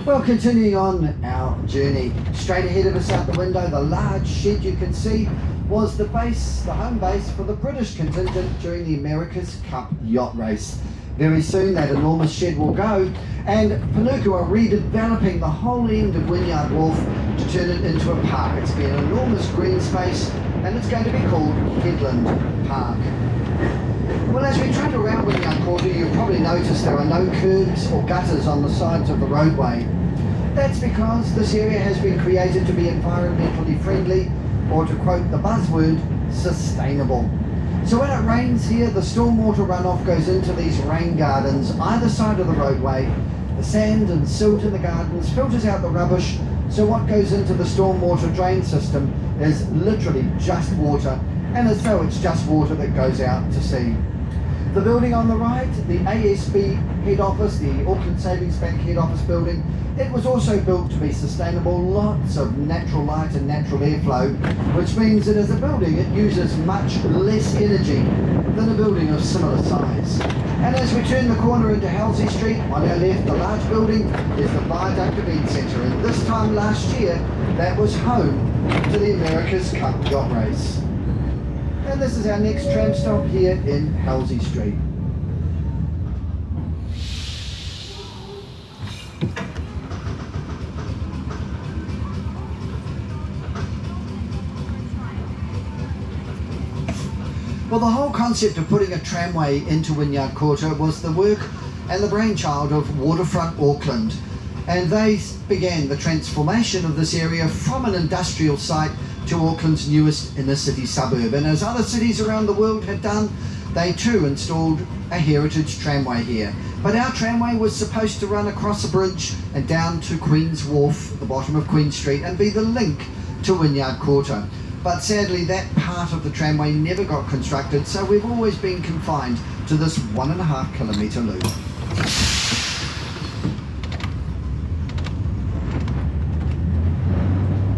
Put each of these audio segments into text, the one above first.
Well, continuing on our journey, straight ahead of us out the window, the large shed you can see was the home base for the British contingent during the America's Cup yacht race. Very soon that enormous shed will go, and Panuku are redeveloping the whole end of Wynyard Wharf to turn it into a park. It's been an enormous green space, and it's going to be called Headland Park. Well, as we travel around Wynyard Quarter, you'll probably notice there are no curbs or gutters on the sides of the roadway. That's because this area has been created to be environmentally friendly, or to quote the buzzword, sustainable. So when it rains here, the stormwater runoff goes into these rain gardens either side of the roadway. The sand and silt in the gardens filters out the rubbish, so what goes into the stormwater drain system is literally just water, and as though it's just water that goes out to sea. The building on the right, the ASB head office, the Auckland Savings Bank head office building, it was also built to be sustainable, lots of natural light and natural airflow, which means that as a building it uses much less energy than a building of similar size. And as we turn the corner into Halsey Street, on our left, the large building is the Viaduct Event Centre, and this time last year that was home to the America's Cup yacht race. And this is our next tram stop here in Halsey Street. Well, the whole concept of putting a tramway into Wynyard Quarter was the work and the brainchild of Waterfront Auckland, and they began the transformation of this area from an industrial site to Auckland's newest inner city suburb. And as other cities around the world had done, they too installed a heritage tramway here. But our tramway was supposed to run across a bridge and down to Queen's Wharf, the bottom of Queen Street, and be the link to Wynyard Quarter. But sadly that part of the tramway never got constructed, so we've always been confined to this 1.5 kilometre loop.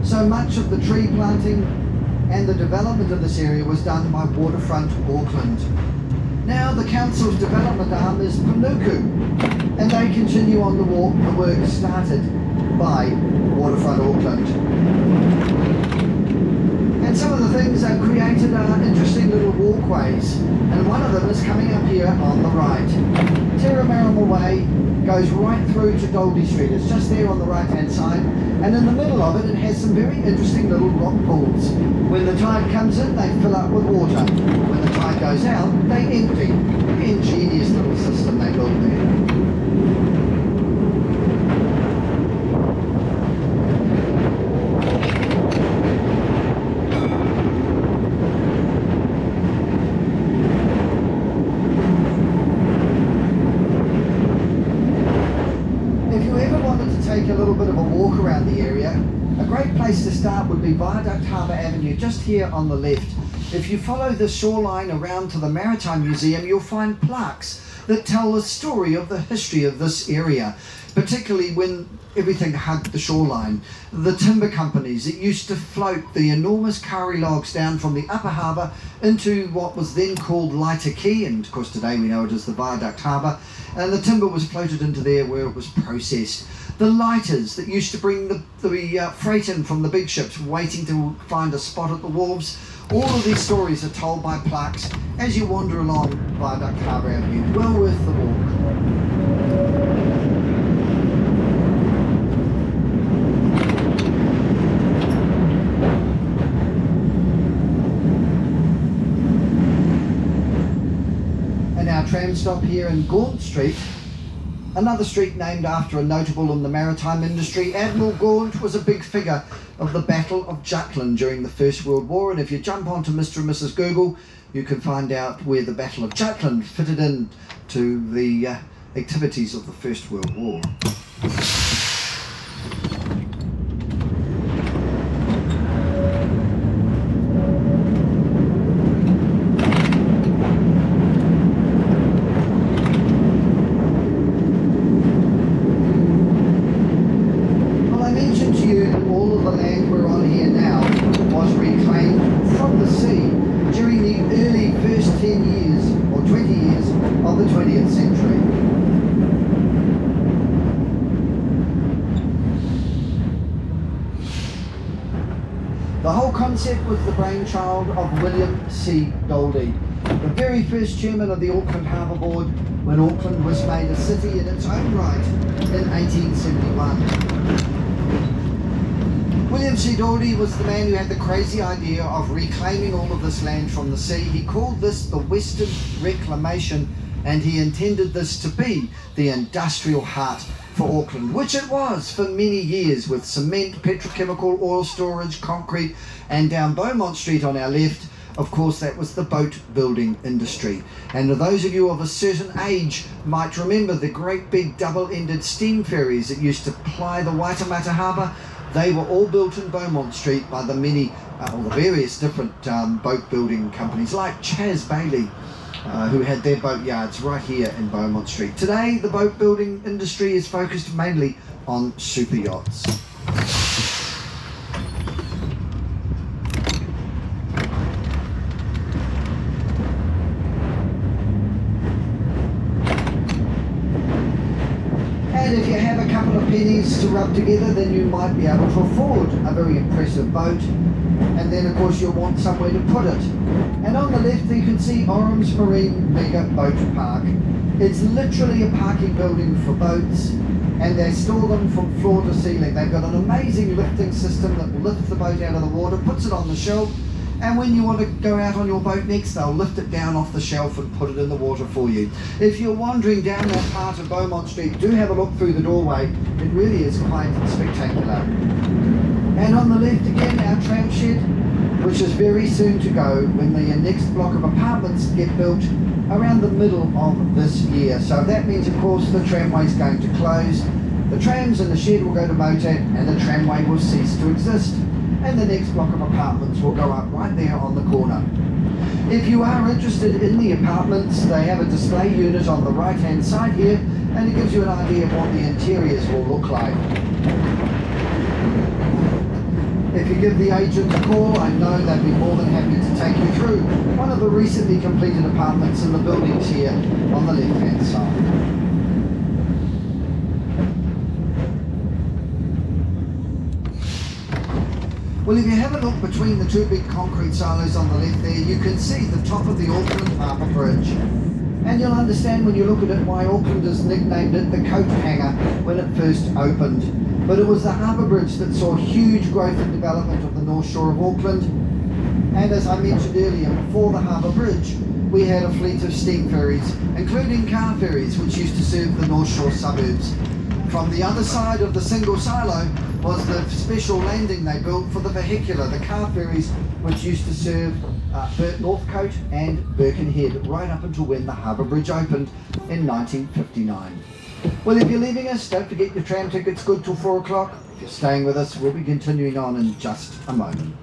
So much of the tree planting and the development of this area was done by Waterfront Auckland. Now the council's development arm is Panuku, and they continue on the work started by Waterfront Auckland. And some of the things they've created are interesting little walkways, and one of them is coming up here on the right. Terramarama Way goes right through to Goldie Street. It's just there on the right hand side, and in the middle of it, it has some very interesting little rock pools. When the tide comes in, they fill up with water. When the tide goes out, they empty. Very ingenious little system they built there. A little bit of a walk around the area, a great place to start would be Viaduct Harbour Avenue, just here on the left. If you follow the shoreline around to the Maritime Museum, you'll find plaques that tell the story of the history of this area, particularly when everything hugged the shoreline. The timber companies that used to float the enormous kauri logs down from the upper harbour into what was then called Lighter Quay, and of course today we know it as the Viaduct Harbour, and the timber was floated into there where it was processed. The lighters that used to bring the freight in from the big ships waiting to find a spot at the wharves. All of these stories are told by plaques as you wander along Viaduct Harbour Avenue. Well worth the walk. And our tram stop here in Gaunt Street, another street named after a notable in the maritime industry. Admiral Gaunt was a big figure of the Battle of Jutland during the First World War, and if you jump onto Mr. and Mrs. Google, you can find out where the Battle of Jutland fitted in to the activities of the First World War. The whole concept was the brainchild of William C. Goldie, the very first chairman of the Auckland Harbour Board when Auckland was made a city in its own right in 1871. William C. Goldie was the man who had the crazy idea of reclaiming all of this land from the sea. He called this the Western Reclamation, and he intended this to be the industrial heart for Auckland, which it was for many years, with cement, petrochemical, oil storage, concrete, and down Beaumont Street on our left, of course, that was the boat building industry. And those of you of a certain age might remember the great big double-ended steam ferries that used to ply the Waitemata Harbour. They were all built in Beaumont Street by the many, or the various different boat building companies like Chas Bailey, who had their boat yards right here in Beaumont Street. Today, the boat building industry is focused mainly on super yachts. And if you have a couple of pennies to rub together, then you might be able to afford a very impressive boat. And then of course you'll want somewhere to put it. And on the left you can see Orams Marine Mega Boat Park. It's literally a parking building for boats, and they store them from floor to ceiling. They've got an amazing lifting system that lifts the boat out of the water, puts it on the shelf, and when you want to go out on your boat next, they'll lift it down off the shelf and put it in the water for you. If you're wandering down that part of Beaumont Street, do have a look through the doorway. It really is quite spectacular. And on the left again, our tram shed, which is very soon to go when the next block of apartments get built around the middle of this year. So that means, of course, the tramway is going to close. The trams and the shed will go to Motat, and the tramway will cease to exist. And the next block of apartments will go up right there on the corner. If you are interested in the apartments, they have a display unit on the right hand side here, and it gives you an idea of what the interiors will look like. If you give the agent a call, I know they'd be more than happy to take you through one of the recently completed apartments in the buildings here on the left hand side. Well, if you have a look between the two big concrete silos on the left there, you can see the top of the Auckland Harbour Bridge. And you'll understand when you look at it why Aucklanders nicknamed it the coat hanger when it first opened. But it was the harbour bridge that saw huge growth and development of the North Shore of Auckland. And as I mentioned earlier, before the harbour bridge, we had a fleet of steam ferries, including car ferries, which used to serve the North Shore suburbs. From the other side of the single silo was the special landing they built for the vehicular, the car ferries, which used to serve Northcote and Birkenhead right up until when the harbour bridge opened in 1959. Well, if you're leaving us, don't forget your tram ticket's good till 4 o'clock. If you're staying with us, we'll be continuing on in just a moment.